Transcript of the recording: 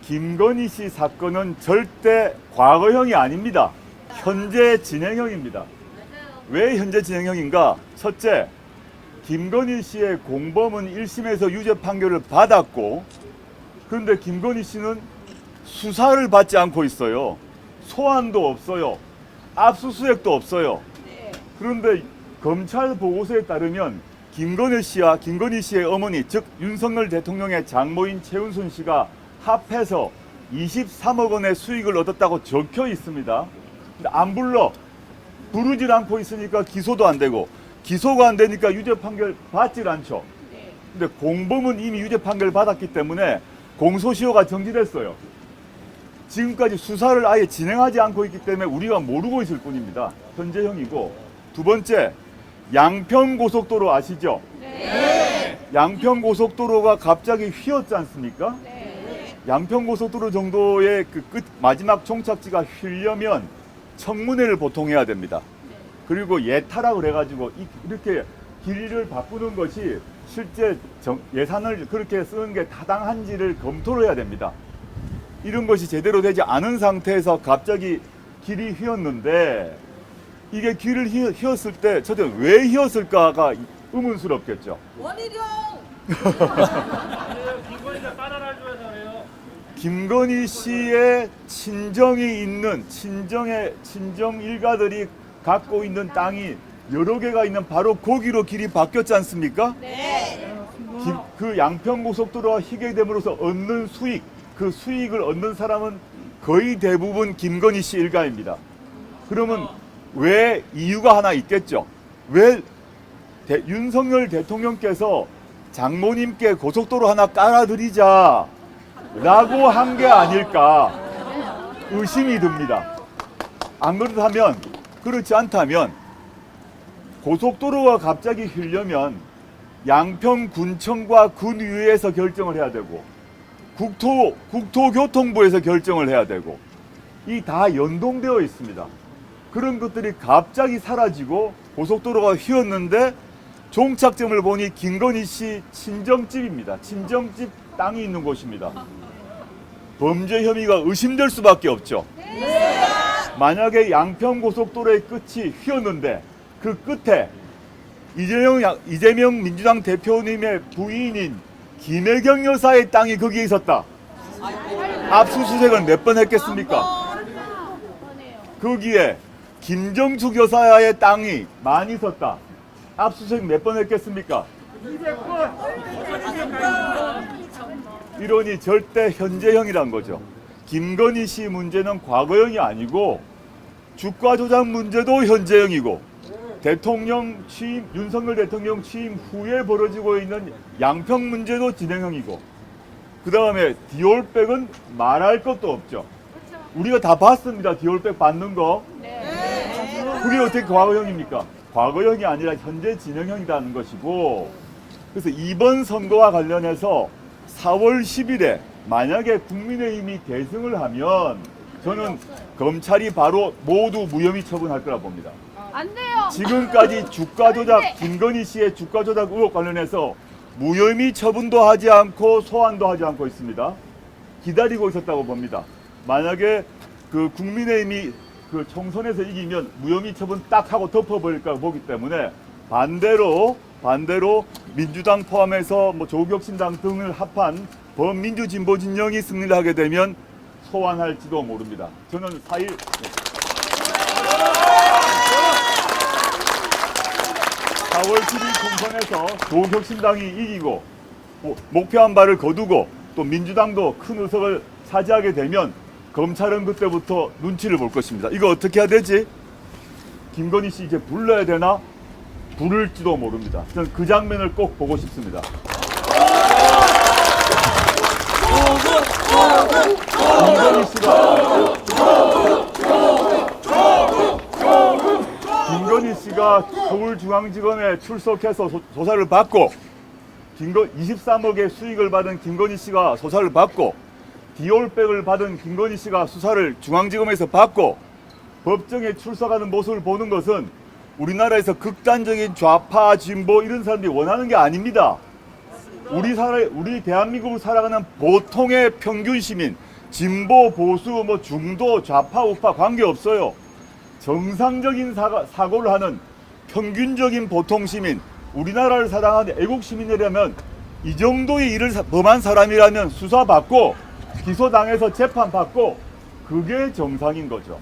김건희 씨 사건은 절대 과거형이 아닙니다. 현재 진행형입니다. 왜 현재 진행형인가? 첫째, 김건희 씨의 공범은 1심에서 유죄 판결을 받았고, 그런데 김건희 씨는 수사를 받지 않고 있어요. 소환도 없어요. 압수수색도 없어요. 그런데 검찰 보고서에 따르면 김건희 씨와 김건희 씨의 어머니, 즉 윤석열 대통령의 장모인 최은순 씨가 합해서 23억 원의 수익을 얻었다고 적혀 있습니다. 근데 안 부르질 않고 있으니까 기소도 안 되고, 기소가 안 되니까 유죄 판결 받질 않죠. 근데 공범은 이미 유죄 판결 받았기 때문에 공소시효가 정지됐어요. 지금까지 수사를 아예 진행하지 않고 있기 때문에 우리가 모르고 있을 뿐입니다. 현재형이고, 두 번째, 양평고속도로 아시죠? 네. 양평고속도로가 갑자기 휘었지 않습니까? 네. 양평고속도로 정도의 그 끝 마지막 종착지가 휘려면 청문회를 보통 해야 됩니다. 네. 그리고 예타락을 해가지고 이렇게 길이를 바꾸는 것이 실제 예산을 그렇게 쓰는 게 타당한지를 검토를 해야 됩니다. 이런 것이 제대로 되지 않은 상태에서 갑자기 길이 휘었는데, 이게 길을 휘었을 때 첫째 왜 휘었을까가 의문스럽겠죠. 원희룡! 김건희가 까다로워서 그래요. 김건희 씨의 친정이 있는 친정 일가들이 갖고 있는 땅이 여러 개가 있는 바로 거기로 길이 바뀌었지 않습니까? 네. 그 양평고속도로가 휘게 됨으로써 얻는 수익, 그 수익을 얻는 사람은 거의 대부분 김건희 씨 일가입니다. 그러면 왜 이유가 하나 있겠죠. 왜 윤석열 대통령께서 장모님께 고속도로 하나 깔아드리자 라고 한 게 아닐까 의심이 듭니다. 안 그렇다면, 그렇지 않다면 고속도로가 갑자기 휘려면 양평군청과 군위에서 결정을 해야 되고, 국토교통부에서 결정을 해야 되고, 이 다 연동되어 있습니다. 그런 것들이 갑자기 사라지고 고속도로가 휘었는데 종착점을 보니 김건희 씨 친정집입니다. 친정집 땅이 있는 곳입니다. 범죄 혐의가 의심될 수밖에 없죠. 만약에 양평고속도로의 끝이 휘었는데 그 끝에 이재명 민주당 대표님의 부인인 김혜경 여사의 땅이 거기에 있었다. 압수수색을 몇 번 했겠습니까? 거기에 김정숙 여사의 땅이 많이 있었다. 압수수색 몇 번 했겠습니까? 200번! 이러니 절대 현재형이란 거죠. 김건희 씨 문제는 과거형이 아니고, 주가 조작 문제도 현재형이고, 윤석열 대통령 취임 후에 벌어지고 있는 양평 문제도 진행형이고, 그 다음에 디올백은 말할 것도 없죠. 우리가 다 봤습니다. 디올백 받는 거. 그게 어떻게 과거형입니까? 과거형이 아니라 현재 진행형이라는 것이고, 그래서 이번 선거와 관련해서 4월 10일에 만약에 국민의힘이 대승을 하면 저는 검찰이 바로 모두 무혐의 처분할 거라 봅니다. 안 돼요. 지금까지 주가 조작, 김건희 씨의 주가 조작 의혹 관련해서 무혐의 처분도 하지 않고 소환도 하지 않고 있습니다. 기다리고 있었다고 봅니다. 만약에 그 국민의힘이 그 총선에서 이기면 무혐의 처분 딱 하고 덮어버릴까 보기 때문에 반대로 민주당 포함해서 뭐 조국혁신당 등을 합한 범민주진보 진영이 승리를 하게 되면 소환할지도 모릅니다. 저는 4월 10일 총선에서 조국혁신당이 이기고 목표한 바를 거두고 또 민주당도 큰 의석을 차지하게 되면 검찰은 그때부터 눈치를 볼 것입니다. 이거 어떻게 해야 되지? 김건희 씨 이제 불러야 되나? 부를지도 모릅니다. 저는 그 장면을 꼭 보고 싶습니다. 김건희 씨가 서울중앙지검에 출석해서 조사를 받고, 23억의 수익을 받은 김건희 씨가 조사를 받고, 디올백을 받은 김건희 씨가 수사를 중앙지검에서 받고 법정에 출석하는 모습을 보는 것은 우리나라에서 극단적인 좌파, 진보 이런 사람들이 원하는 게 아닙니다. 우리 대한민국을 살아가는 보통의 평균 시민, 진보 보수 뭐 중도 좌파 우파 관계없어요. 정상적인 사고를 하는 평균적인 보통 시민, 우리나라를 사랑하는 애국 시민이라면 이 정도의 일을 범한 사람이라면 수사받고 기소당해서 재판받고 그게 정상인 거죠.